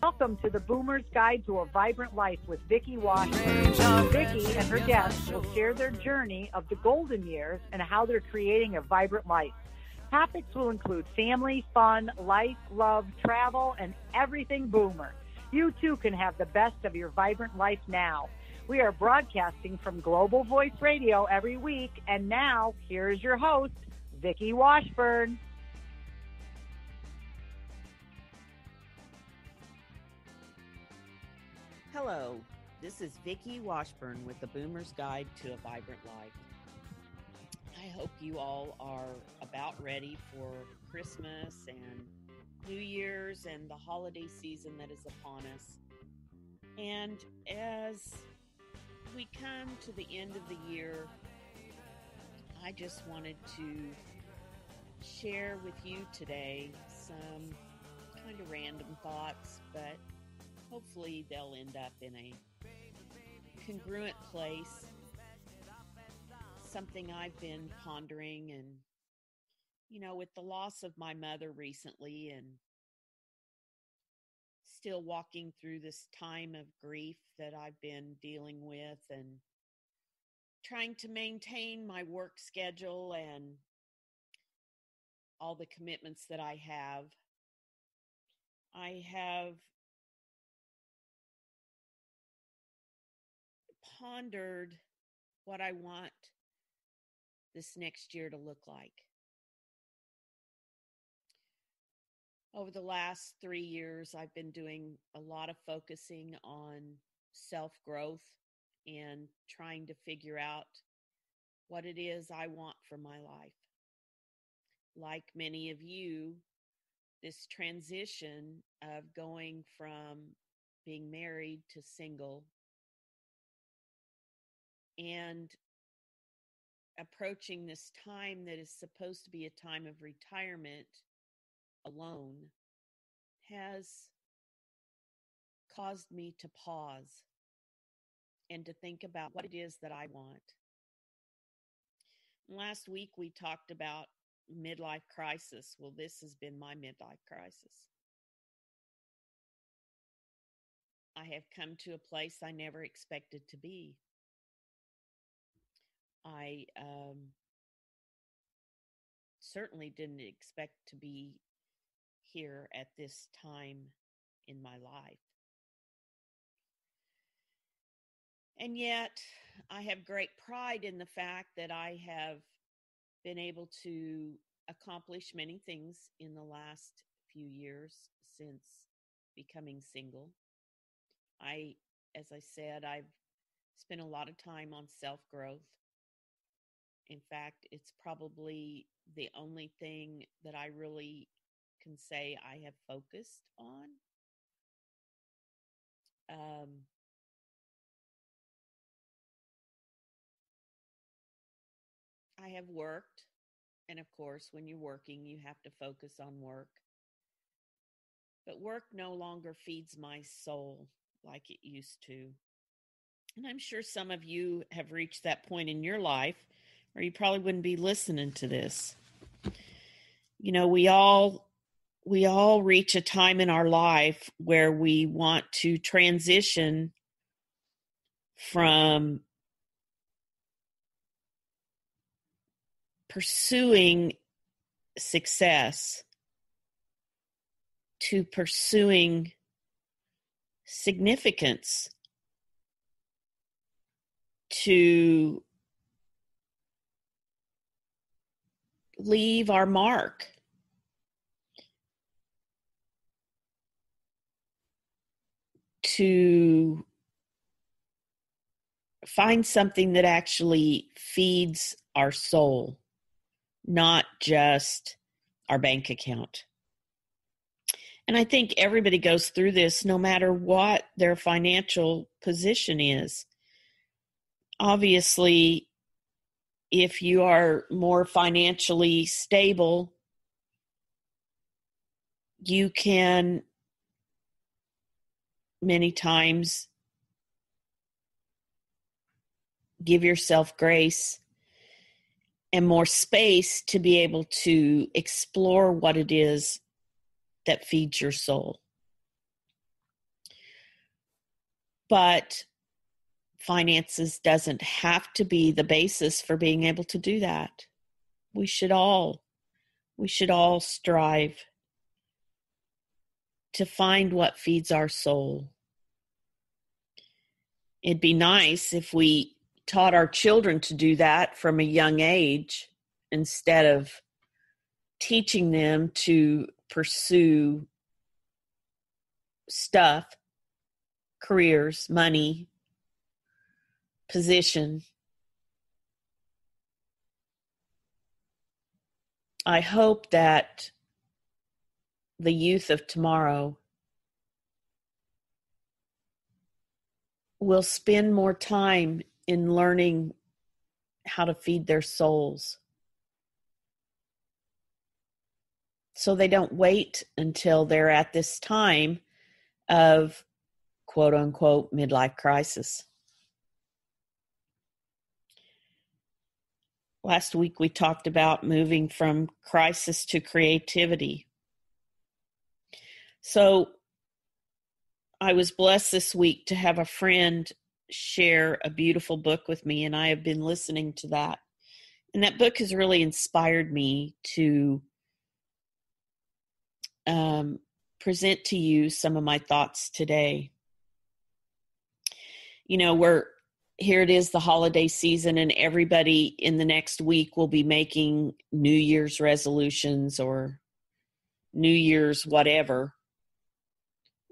Welcome to the Boomer's Guide to a Vibrant Life with Vickie Washburn. Vickie and her guests will share their journey of the golden years and how they're creating a vibrant life. Topics will include family, fun, life, love, travel, and everything Boomer. You too can have the best of your vibrant life now. We are broadcasting from Global Voice Radio every week, and now here's your host, Vickie Washburn. Hello, this is Vickie Washburn with the Boomer's Guide to a Vibrant Life. I hope you all are about ready for Christmas and New Year's and the holiday season that is upon us. And as we come to the end of the year, I just wanted to share with you today some kind of random thoughts, but hopefully they'll end up in a congruent place, something I've been pondering and, with the loss of my mother recently and still walking through this time of grief that I've been dealing with and trying to maintain my work schedule and all the commitments that I have pondered what I want this next year to look like. Over the last 3 years, I've been doing a lot of focusing on self-growth and trying to figure out what it is I want for my life. Like many of you, this transition of going from being married to single and approaching this time that is supposed to be a time of retirement alone has caused me to pause and to think about what it is that I want. Last week we talked about midlife crisis. Well, this has been my midlife crisis. I have come to a place I never expected to be. I certainly didn't expect to be here at this time in my life. And yet, I have great pride in the fact that I have been able to accomplish many things in the last few years since becoming single. As I said, I've spent a lot of time on self-growth. In fact, it's probably the only thing that I really can say I have focused on. I have worked, and of course, when you're working, you have to focus on work. But work no longer feeds my soul like it used to. And I'm sure some of you have reached that point in your life or you probably wouldn't be listening to this. We all reach a time in our life where we want to transition from pursuing success to pursuing significance, to leave our mark. To find something that actually feeds our soul, not just our bank account. And I think everybody goes through this no matter what their financial position is. Obviously, if you are more financially stable, you can many times give yourself grace and more space to be able to explore what it is that feeds your soul. But finances doesn't have to be the basis for being able to do that. We should all strive to find what feeds our soul. It'd be nice if we taught our children to do that from a young age instead of teaching them to pursue stuff, careers, money, position. I hope that the youth of tomorrow will spend more time in learning how to feed their souls, so they don't wait until they're at this time of quote unquote midlife crisis. Last week we talked about moving from crisis to creativity. So I was blessed this week to have a friend share a beautiful book with me, and I have been listening to that. And that book has really inspired me to present to you some of my thoughts today. You know, here it is, the holiday season, and everybody in the next week will be making New Year's resolutions or New Year's whatever.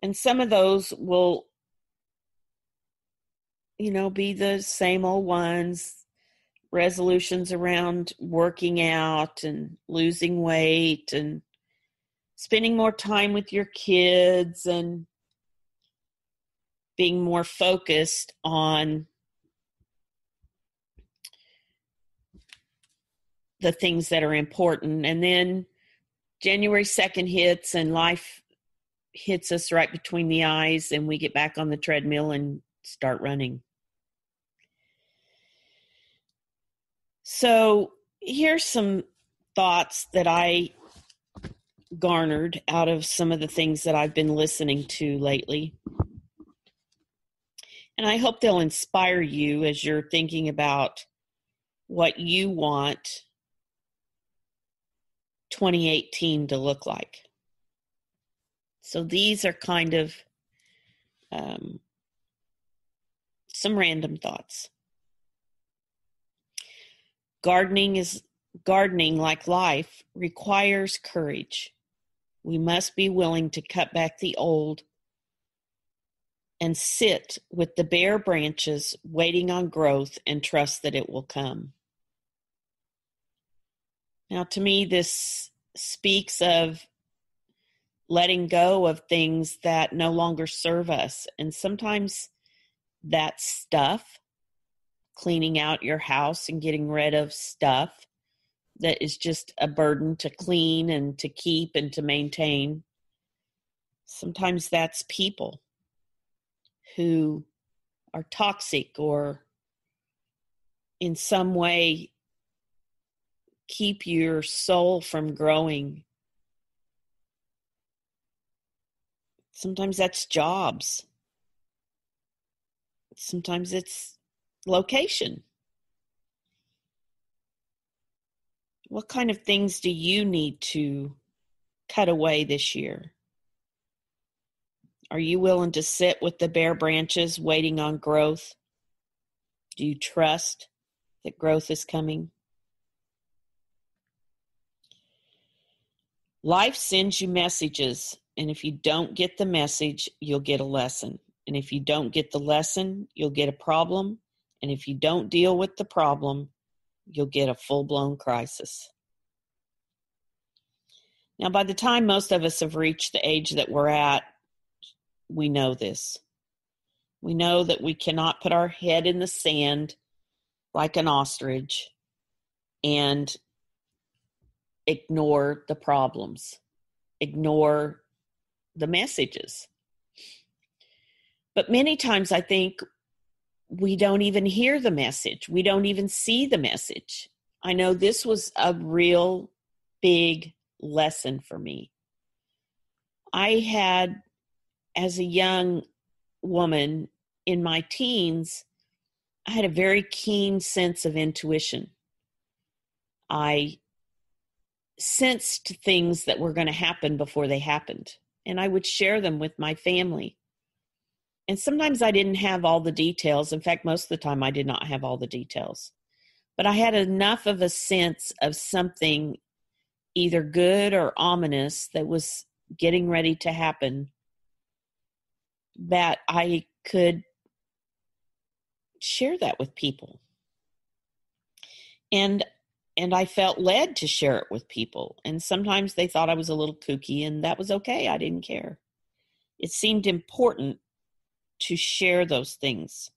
And some of those will, be the same old ones, resolutions around working out and losing weight and spending more time with your kids and being more focused on the things that are important. And then January 2nd hits and life hits us right between the eyes, and we get back on the treadmill and start running. So here's some thoughts that I garnered out of some of the things that I've been listening to lately. And I hope they'll inspire you as you're thinking about what you want 2018 to look like. So these are kind of some random thoughts. Gardening, like life, requires courage. We must be willing to cut back the old and sit with the bare branches, waiting on growth and trust that it will come. Now, to me, this speaks of letting go of things that no longer serve us. And sometimes that stuff, cleaning out your house and getting rid of stuff that is just a burden to clean and to keep and to maintain. Sometimes that's people who are toxic or in some way keep your soul from growing. Sometimes that's jobs. Sometimes it's location. What kind of things do you need to cut away this year? Are you willing to sit with the bare branches waiting on growth? Do you trust that growth is coming? Life sends you messages, and if you don't get the message, you'll get a lesson. And if you don't get the lesson, you'll get a problem. And if you don't deal with the problem, you'll get a full-blown crisis. Now, by the time most of us have reached the age that we're at, we know this. We know that we cannot put our head in the sand like an ostrich and ignore the problems, ignore the messages. But many times I think we don't even hear the message. We don't even see the message. I know this was a real big lesson for me. I had, as a young woman, in my teens, I had a very keen sense of intuition. I sensed things that were going to happen before they happened, and I would share them with my family. And sometimes I didn't have all the details. In fact, most of the time I did not have all the details. But I had enough of a sense of something either good or ominous that was getting ready to happen that I could share that with people. And I felt led to share it with people. And sometimes they thought I was a little kooky, and that was okay. I didn't care. It seemed important to share those things.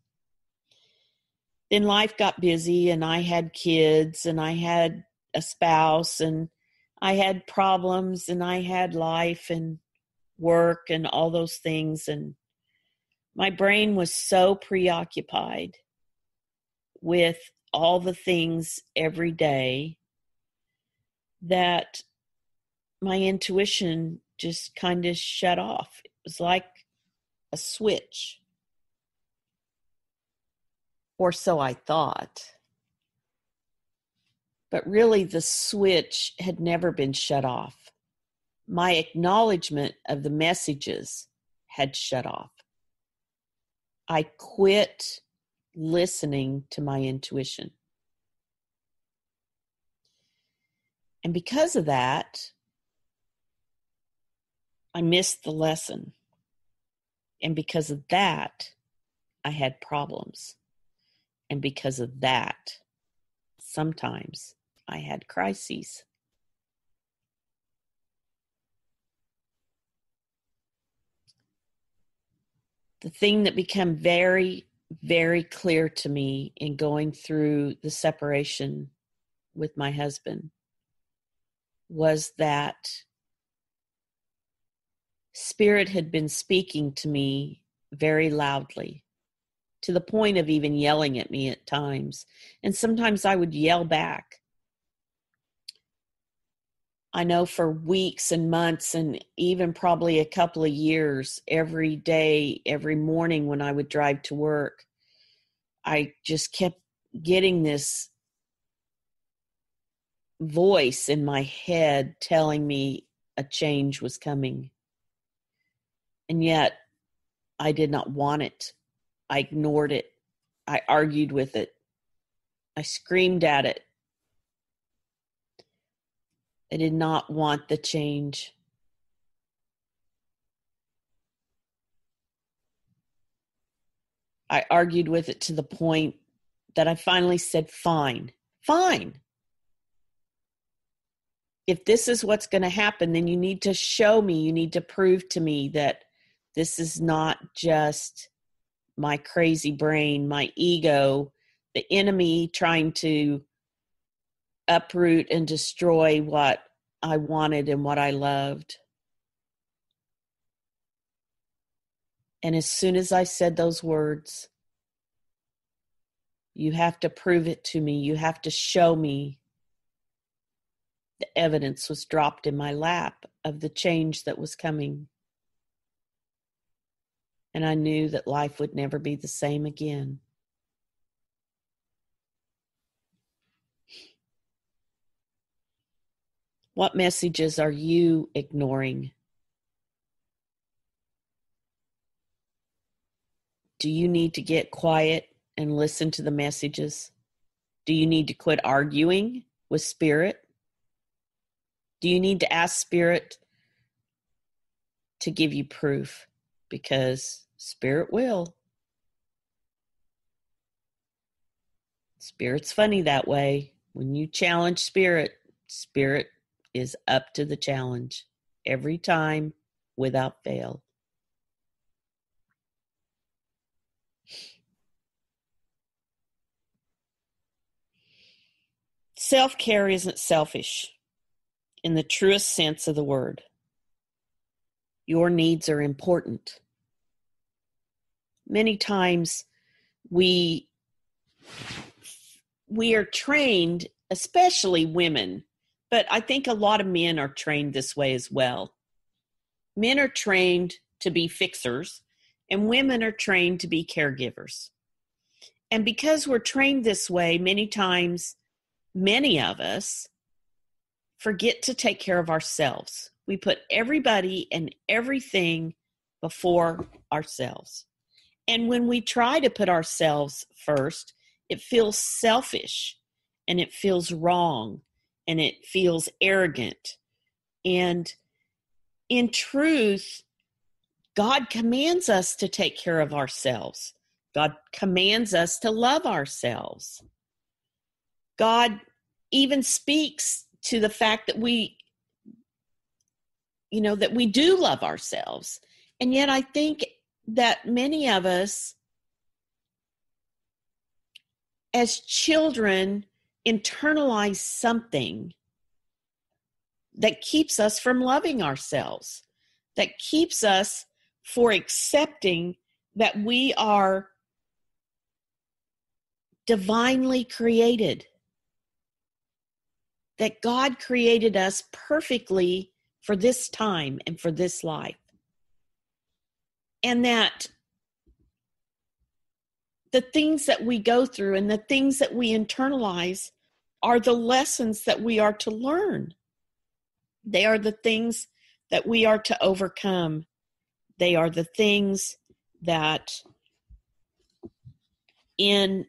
Then life got busy, and I had kids, and I had a spouse, and I had problems, and I had life and work and all those things. And my brain was so preoccupied with all the things every day that my intuition just kind of shut off. It was like a switch. Or so I thought. But really, the switch had never been shut off. My acknowledgement of the messages had shut off. I quit listening to my intuition. And because of that, I missed the lesson. And because of that, I had problems. And because of that, sometimes I had crises. The thing that became very, very clear to me in going through the separation with my husband was that Spirit had been speaking to me very loudly, to the point of even yelling at me at times. And sometimes I would yell back. I know for weeks and months and even probably a couple of years, every day, every morning when I would drive to work, I just kept getting this voice in my head telling me a change was coming. And yet I did not want it. I ignored it. I argued with it. I screamed at it. I did not want the change. I argued with it to the point that I finally said, fine. If this is what's going to happen, then you need to show me, you need to prove to me that this is not just my crazy brain, my ego, the enemy trying to uproot and destroy what I wanted and what I loved. And as soon as I said those words, you have to prove it to me, you have to show me, the evidence was dropped in my lap of the change that was coming. And I knew that life would never be the same again. What messages are you ignoring? Do you need to get quiet and listen to the messages? Do you need to quit arguing with Spirit? Do you need to ask Spirit to give you proof? Because Spirit will. Spirit's funny that way. When you challenge Spirit, Spirit is up to the challenge every time without fail. Self-care isn't selfish in the truest sense of the word. Your needs are important. Many times we are trained, especially women, but I think a lot of men are trained this way as well. Men are trained to be fixers and women are trained to be caregivers. And because we're trained this way, many times, many of us forget to take care of ourselves. We put everybody and everything before ourselves. And when we try to put ourselves first, it feels selfish and it feels wrong and it feels arrogant. And in truth, God commands us to take care of ourselves. God commands us to love ourselves. God even speaks to the fact that we do love ourselves. And yet I think that many of us as children internalize something that keeps us from loving ourselves, that keeps us for accepting that we are divinely created, that God created us perfectly for this time and for this life. And that the things that we go through and the things that we internalize are the lessons that we are to learn. They are the things that we are to overcome. They are the things that in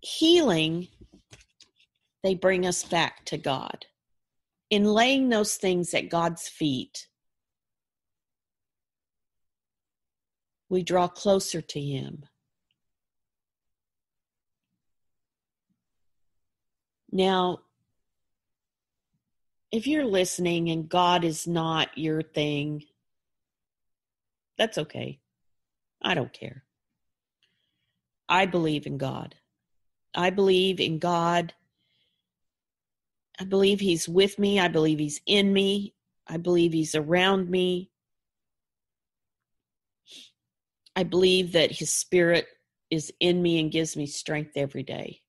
healing, they bring us back to God. In laying those things at God's feet, we draw closer to Him. Now, if you're listening and God is not your thing, that's okay. I don't care. I believe in God. I believe in God. I believe He's with me. I believe He's in me. I believe He's around me. I believe that His Spirit is in me and gives me strength every day.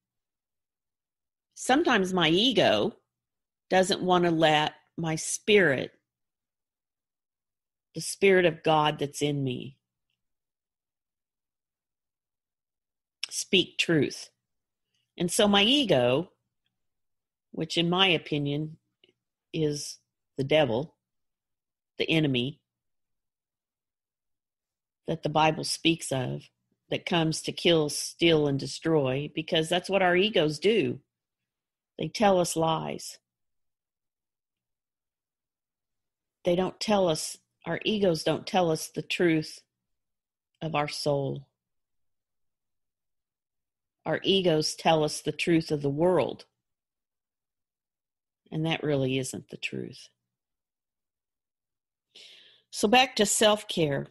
Sometimes my ego doesn't want to let my spirit, the Spirit of God that's in me, speak truth. And so my ego, which in my opinion is the devil, the enemy that the Bible speaks of, that comes to kill, steal, and destroy, because that's what our egos do. They tell us lies. They don't tell us, our egos don't tell us the truth of our soul. Our egos tell us the truth of the world. And that really isn't the truth. So back to self-care.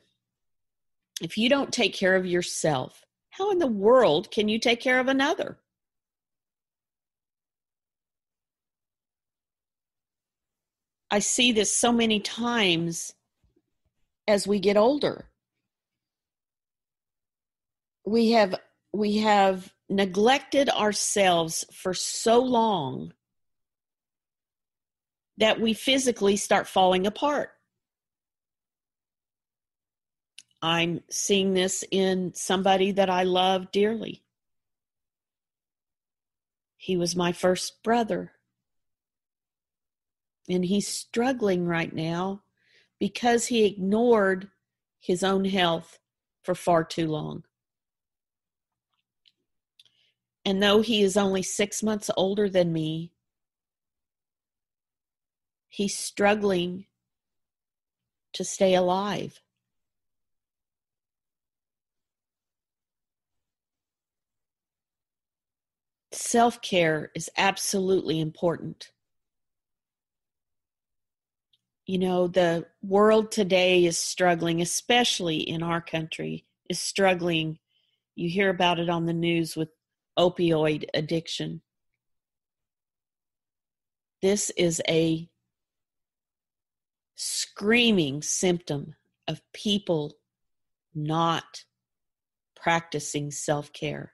If you don't take care of yourself, how in the world can you take care of another? I see this so many times as we get older. We have neglected ourselves for so long that we physically start falling apart. I'm seeing this in somebody that I love dearly. He was my first brother. And he's struggling right now because he ignored his own health for far too long. And though he is only 6 months older than me, he's struggling to stay alive. Self-care is absolutely important. You know, the world today is struggling, especially in our country, is struggling. You hear about it on the news with opioid addiction. This is a screaming symptom of people not practicing self-care.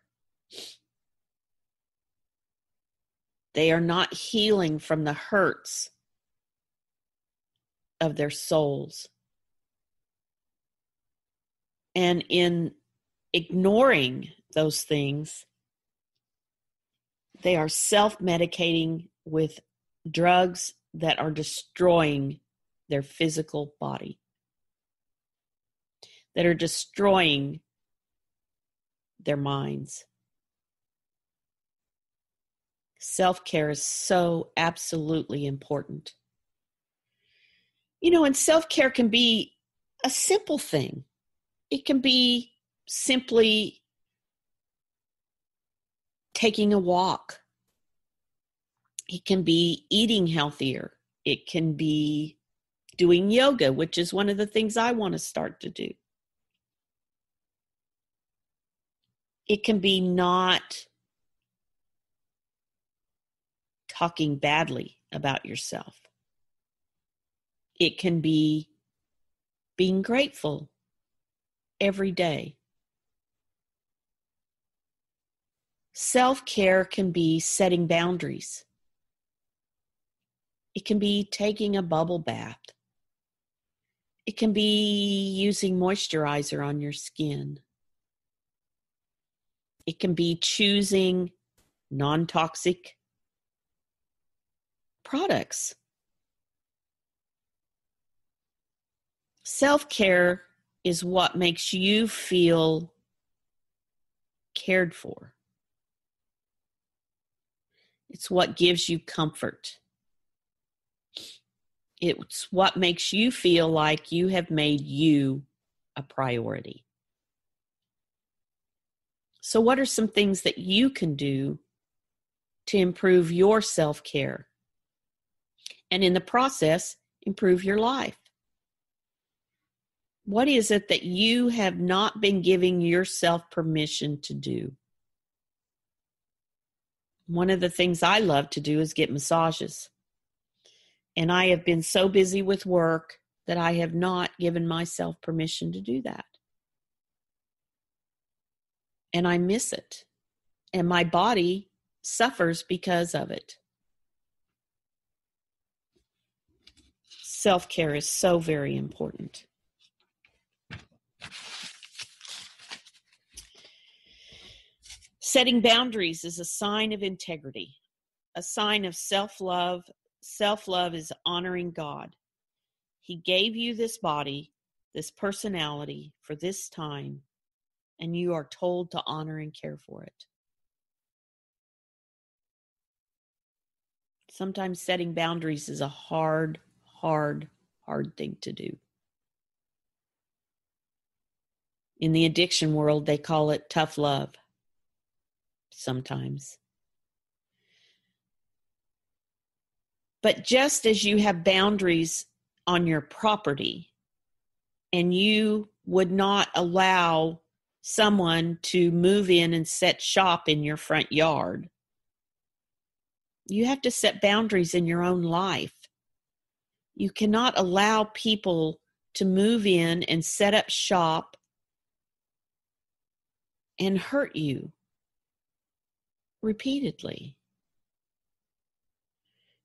They are not healing from the hurts of their souls. And in ignoring those things, they are self-medicating with drugs that are destroying their physical body, that are destroying their minds. Self-care is so absolutely important. And self-care can be a simple thing. It can be simply taking a walk. It can be eating healthier. It can be doing yoga, which is one of the things I want to start to do. It can be not talking badly about yourself. It can be being grateful every day. Self-care can be setting boundaries. It can be taking a bubble bath. It can be using moisturizer on your skin. It can be choosing non-toxic products. Self-care is what makes you feel cared for. It's what gives you comfort. It's what makes you feel like you have made you a priority. So what are some things that you can do to improve your self-care? And in the process, improve your life. What is it that you have not been giving yourself permission to do? One of the things I love to do is get massages. And I have been so busy with work that I have not given myself permission to do that. And I miss it. And my body suffers because of it. Self-care is so very important. Setting boundaries is a sign of integrity, a sign of self-love. Self-love is honoring God. He gave you this body, this personality for this time, and you are told to honor and care for it. Sometimes setting boundaries is a hard thing to do. In the addiction world, they call it tough love. Sometimes. But just as you have boundaries on your property, and you would not allow someone to move in and set shop in your front yard, you have to set boundaries in your own life. You cannot allow people to move in and set up shop and hurt you repeatedly.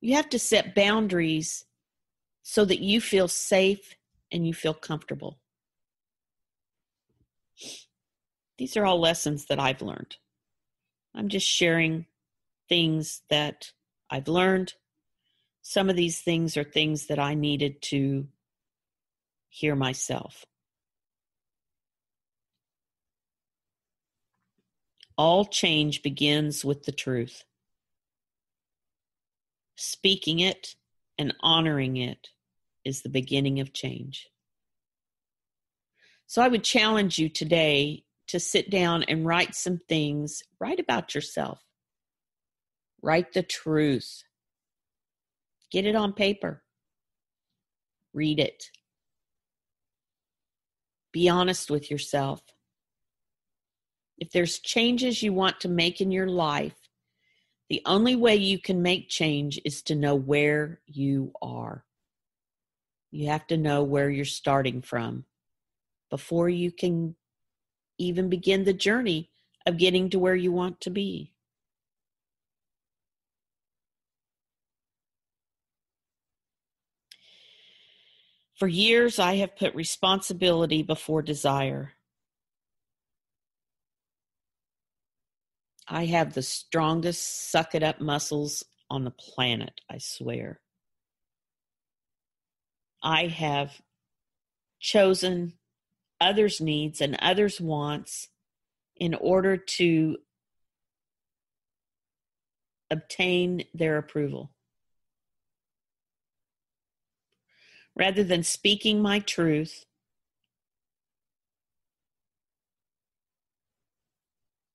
You have to set boundaries so that you feel safe and you feel comfortable. These are all lessons that I've learned. I'm just sharing things that I've learned. Some of these things are things that I needed to hear myself. All change begins with the truth. Speaking it and honoring it is the beginning of change. So I would challenge you today to sit down and write some things. Write about yourself. Write the truth. Get it on paper. Read it. Be honest with yourself. If there's changes you want to make in your life, the only way you can make change is to know where you are. You have to know where you're starting from before you can even begin the journey of getting to where you want to be. For years, I have put responsibility before desire. I have the strongest suck it up muscles on the planet, I swear. I have chosen others' needs and others' wants in order to obtain their approval. Rather than speaking my truth,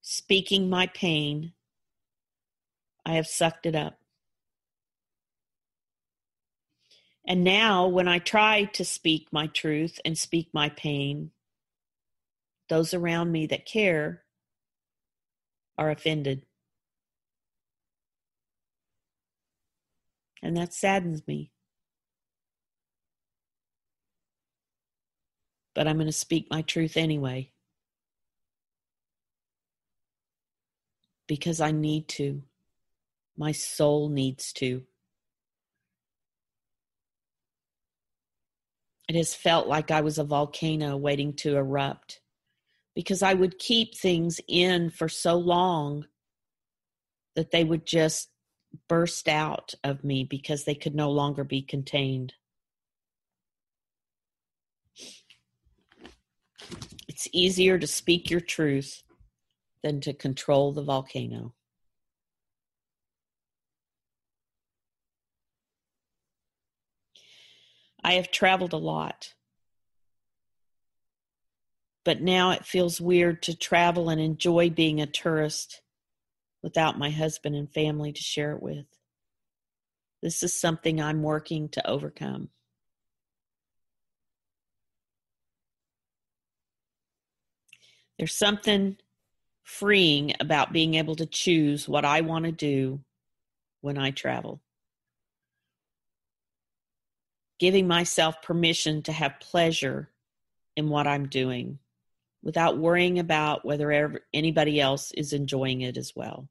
speaking my pain, I have sucked it up. And now when I try to speak my truth and speak my pain, those around me that care are offended. And that saddens me. But I'm going to speak my truth anyway. Because I need to. My soul needs to. It has felt like I was a volcano waiting to erupt. Because I would keep things in for so long that they would just burst out of me because they could no longer be contained. It's easier to speak your truth than to control the volcano. I have traveled a lot, but now it feels weird to travel and enjoy being a tourist without my husband and family to share it with. This is something I'm working to overcome. There's something freeing about being able to choose what I want to do when I travel. Giving myself permission to have pleasure in what I'm doing without worrying about whether anybody else is enjoying it as well.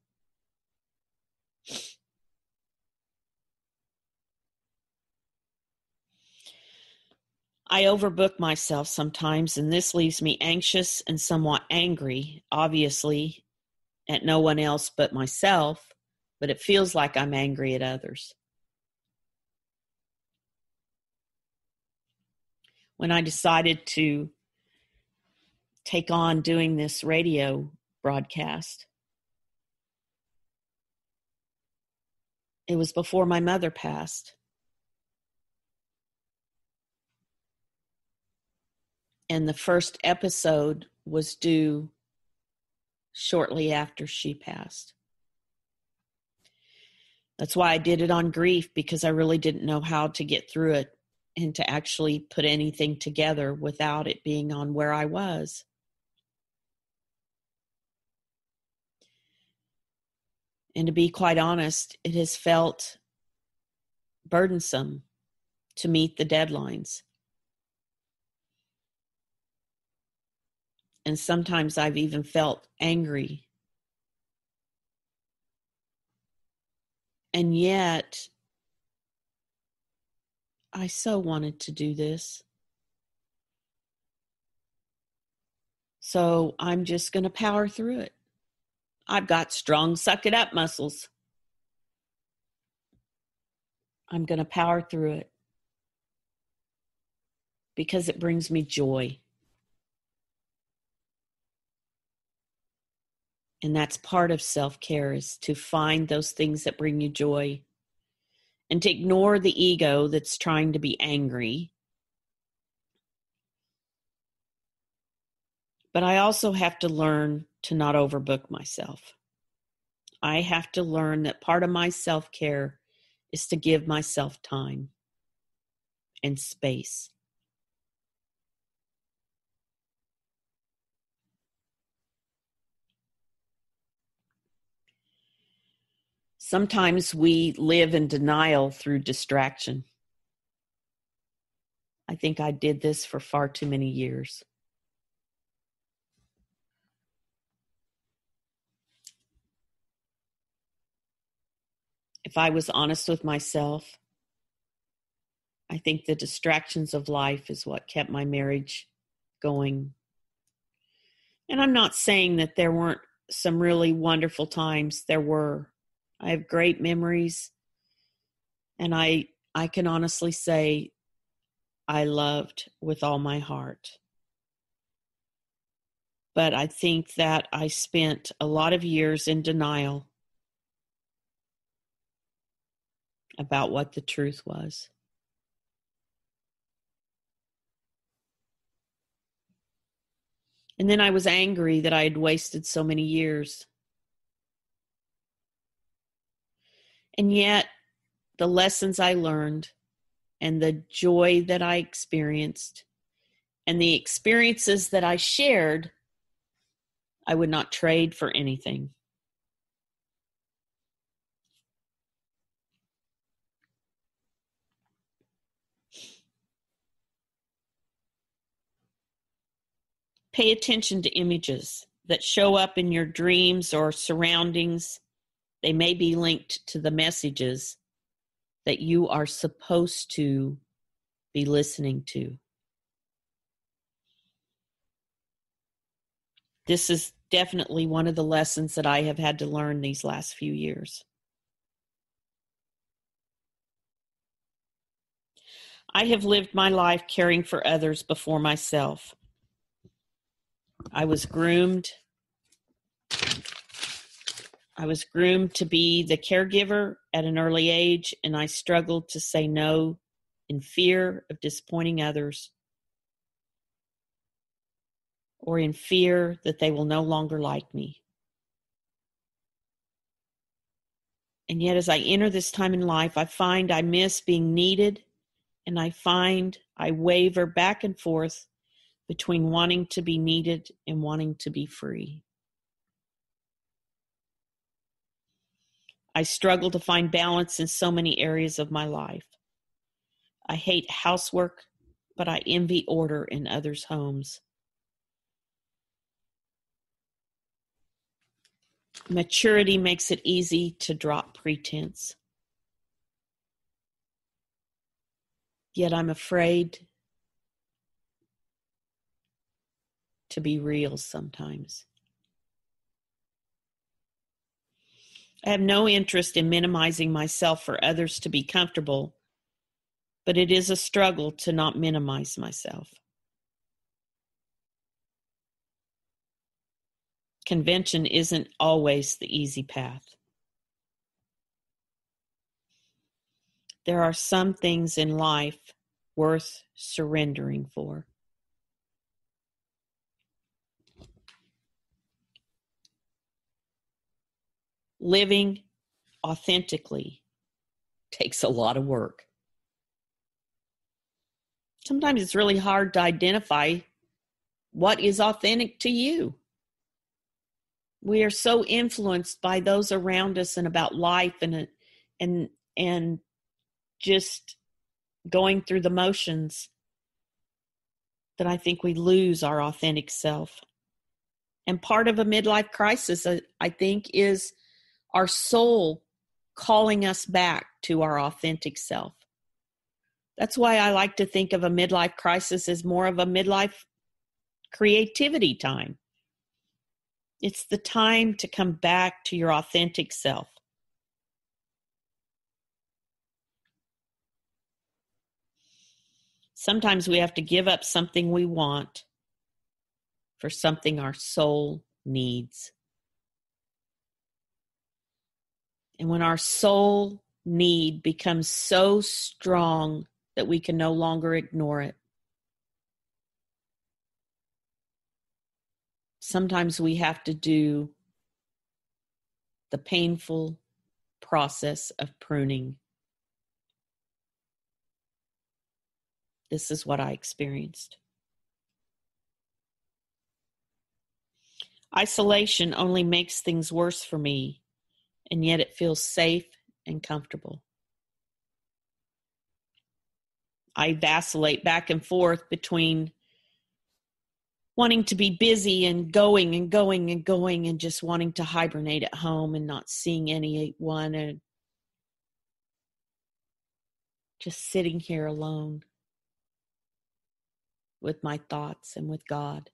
I overbook myself sometimes, and this leaves me anxious and somewhat angry, obviously, at no one else but myself, but it feels like I'm angry at others. When I decided to take on doing this radio broadcast, it was before my mother passed. And the first episode was due shortly after she passed. That's why I did it on grief, because I really didn't know how to get through it and to actually put anything together without it being on where I was. And to be quite honest, it has felt burdensome to meet the deadlines. And sometimes I've even felt angry. And yet, I so wanted to do this. So I'm just going to power through it. I've got strong suck it up muscles. I'm going to power through it because it brings me joy. And that's part of self-care, is to find those things that bring you joy and to ignore the ego that's trying to be angry. But I also have to learn to not overbook myself. I have to learn that part of my self-care is to give myself time and space. Sometimes we live in denial through distraction. I think I did this for far too many years. If I was honest with myself, I think the distractions of life is what kept my marriage going. And I'm not saying that there weren't some really wonderful times. There were. I have great memories, and I can honestly say I loved with all my heart. But I think that I spent a lot of years in denial about what the truth was. And then I was angry that I had wasted so many years. And yet, the lessons I learned and the joy that I experienced and the experiences that I shared, I would not trade for anything. Pay attention to images that show up in your dreams or surroundings. They may be linked to the messages that you are supposed to be listening to. This is definitely one of the lessons that I have had to learn these last few years. I have lived my life caring for others before myself. I was groomed to be the caregiver at an early age, and I struggled to say no in fear of disappointing others or in fear that they will no longer like me. And yet, as I enter this time in life, I find I miss being needed, and I find I waver back and forth between wanting to be needed and wanting to be free. I struggle to find balance in so many areas of my life. I hate housework, but I envy order in others' homes. Maturity makes it easy to drop pretense. Yet I'm afraid to be real sometimes. I have no interest in minimizing myself for others to be comfortable, but it is a struggle to not minimize myself. Convention isn't always the easy path. There are some things in life worth surrendering for. Living authentically takes a lot of work. Sometimes it's really hard to identify what is authentic to you. We are so influenced by those around us and about life and just going through the motions that I think we lose our authentic self. And part of a midlife crisis, I think, is our soul calling us back to our authentic self. That's why I like to think of a midlife crisis as more of a midlife creativity time. It's the time to come back to your authentic self. Sometimes we have to give up something we want for something our soul needs. And when our soul need becomes so strong that we can no longer ignore it, sometimes we have to do the painful process of pruning. This is what I experienced. Isolation only makes things worse for me, and yet it feels safe and comfortable. I vacillate back and forth between wanting to be busy and going and going and going and just wanting to hibernate at home and not seeing anyone and just sitting here alone with my thoughts and with God.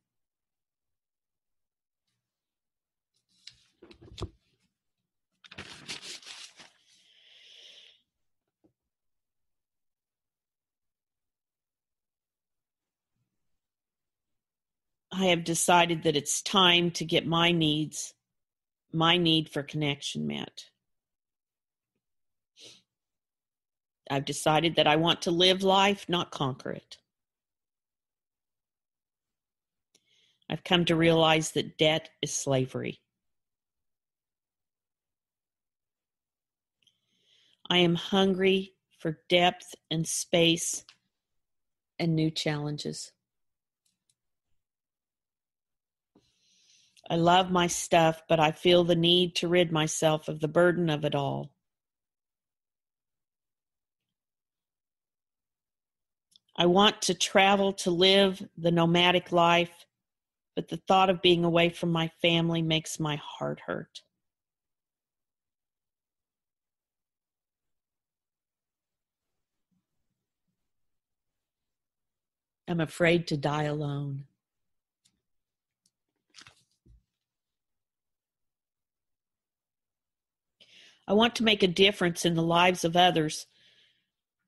I have decided that it's time to get my need for connection met. I've decided that I want to live life, not conquer it. I've come to realize that debt is slavery. I am hungry for depth and space and new challenges. I love my stuff, but I feel the need to rid myself of the burden of it all. I want to travel to live the nomadic life, but the thought of being away from my family makes my heart hurt. I'm afraid to die alone. I want to make a difference in the lives of others,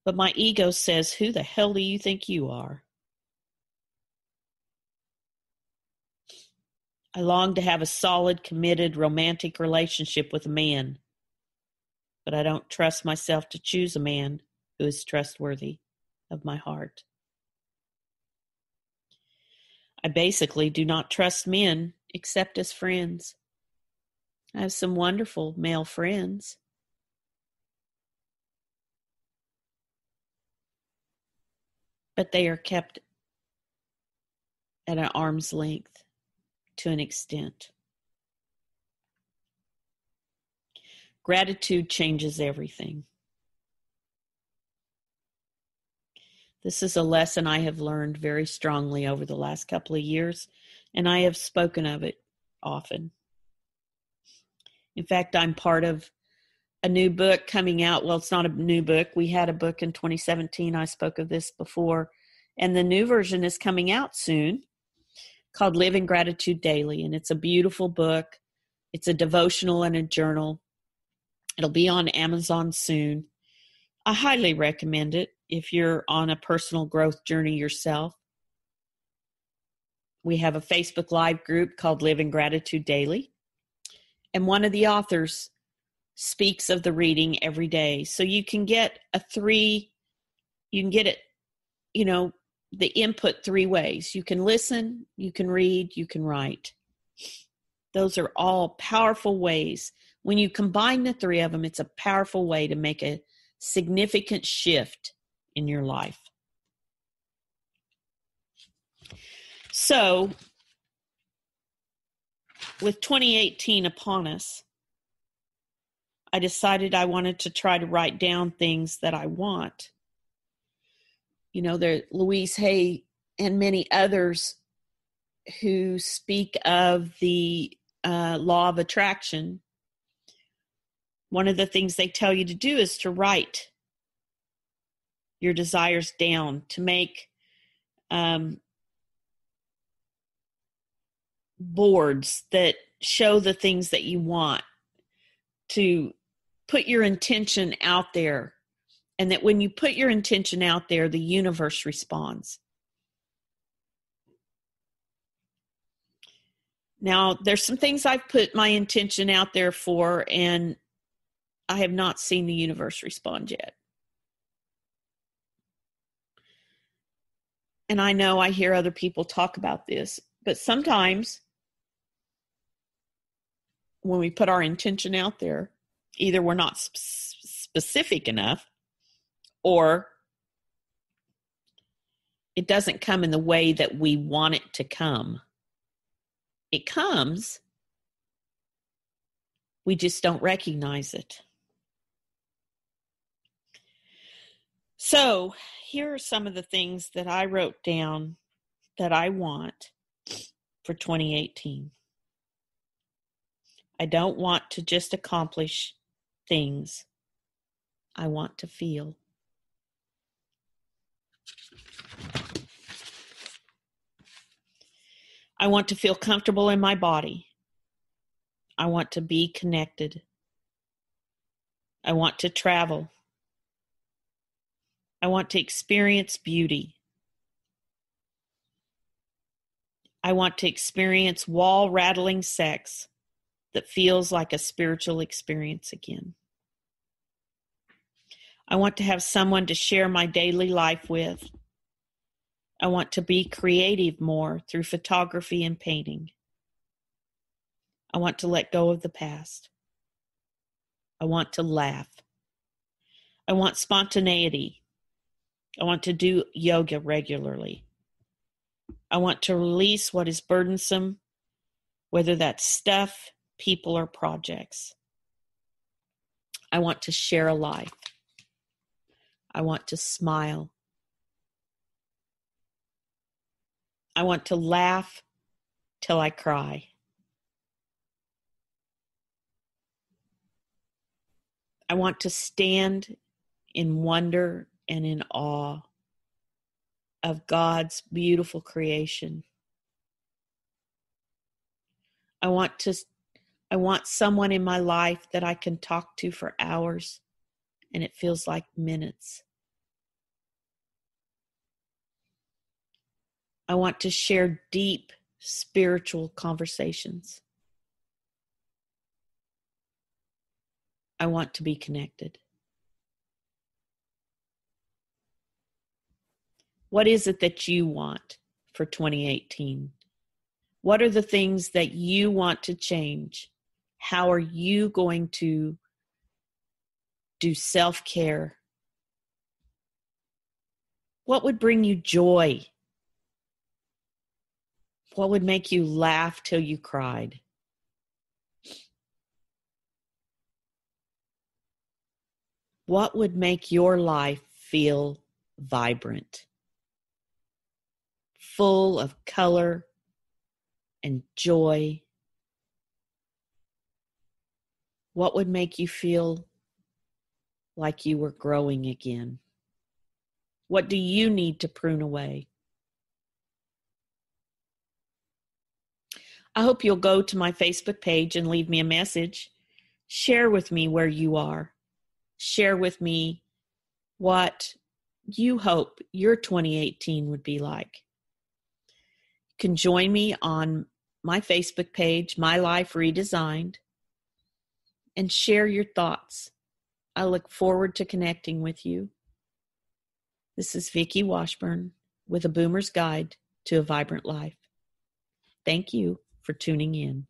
but my ego says, who the hell do you think you are? I long to have a solid, committed, romantic relationship with a man, but I don't trust myself to choose a man who is trustworthy of my heart. I basically do not trust men except as friends. I have some wonderful male friends, but they are kept at an arm's length to an extent. Gratitude changes everything. This is a lesson I have learned very strongly over the last couple of years, and I have spoken of it often. In fact, I'm part of a new book coming out. Well, it's not a new book. We had a book in 2017. I spoke of this before, and the new version is coming out soon, called Living Gratitude Daily, and it's a beautiful book. It's a devotional and a journal. It'll be on Amazon soon. I highly recommend it if you're on a personal growth journey yourself. We have a Facebook Live group called Living Gratitude Daily, and one of the authors speaks of the reading every day. So you can get the input three ways. You can listen, you can read, you can write. Those are all powerful ways. When you combine the three of them, it's a powerful way to make a significant shift in your life. So, with 2018 upon us, I decided I wanted to try to write down things that I want. You know, there Louise Hay and many others who speak of the law of attraction. One of the things they tell you to do is to write your desires down, to make boards that show the things that you want, to put your intention out there, and that when you put your intention out there, the universe responds. Now, there's some things I've put my intention out there for, and I have not seen the universe respond yet. And I know I hear other people talk about this, but sometimes when we put our intention out there, either we're not specific enough, or it doesn't come in the way that we want it to come. It comes, we just don't recognize it. So here are some of the things that I wrote down that I want for 2018. I don't want to just accomplish things. I want to feel. I want to feel comfortable in my body. I want to be connected. I want to travel. I want to experience beauty. I want to experience wall-rattling sex that feels like a spiritual experience again. I want to have someone to share my daily life with. I want to be creative more through photography and painting. I want to let go of the past. I want to laugh. I want spontaneity. I want to do yoga regularly. I want to release what is burdensome, whether that's stuff, people, or projects. I want to share a life. I want to smile. I want to laugh till I cry. I want to stand in wonder and in awe of God's beautiful creation. I want someone in my life that I can talk to for hours and it feels like minutes. I want to share deep spiritual conversations. I want to be connected. What is it that you want for 2018? What are the things that you want to change? How are you going to do self-care? What would bring you joy? What would make you laugh till you cried? What would make your life feel vibrant, full of color and joy? What would make you feel like you were growing again? What do you need to prune away? I hope you'll go to my Facebook page and leave me a message. Share with me where you are. Share with me what you hope your 2018 would be like. You can join me on my Facebook page, My Life Redesigned, and share your thoughts. I look forward to connecting with you. This is Vickie Washburn with A Boomer's Guide to a Vibrant Life. Thank you for tuning in.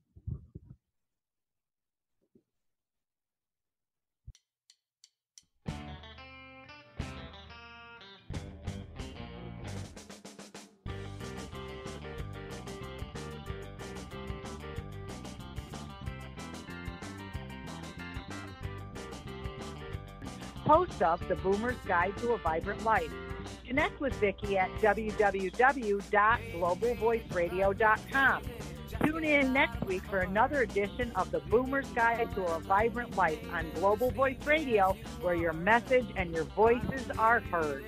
Host of The Boomer's Guide to a Vibrant Life. Connect with Vickie at www.globalvoiceradio.com. Tune in next week for another edition of The Boomer's Guide to a Vibrant Life on Global Voice Radio, where your message and your voices are heard.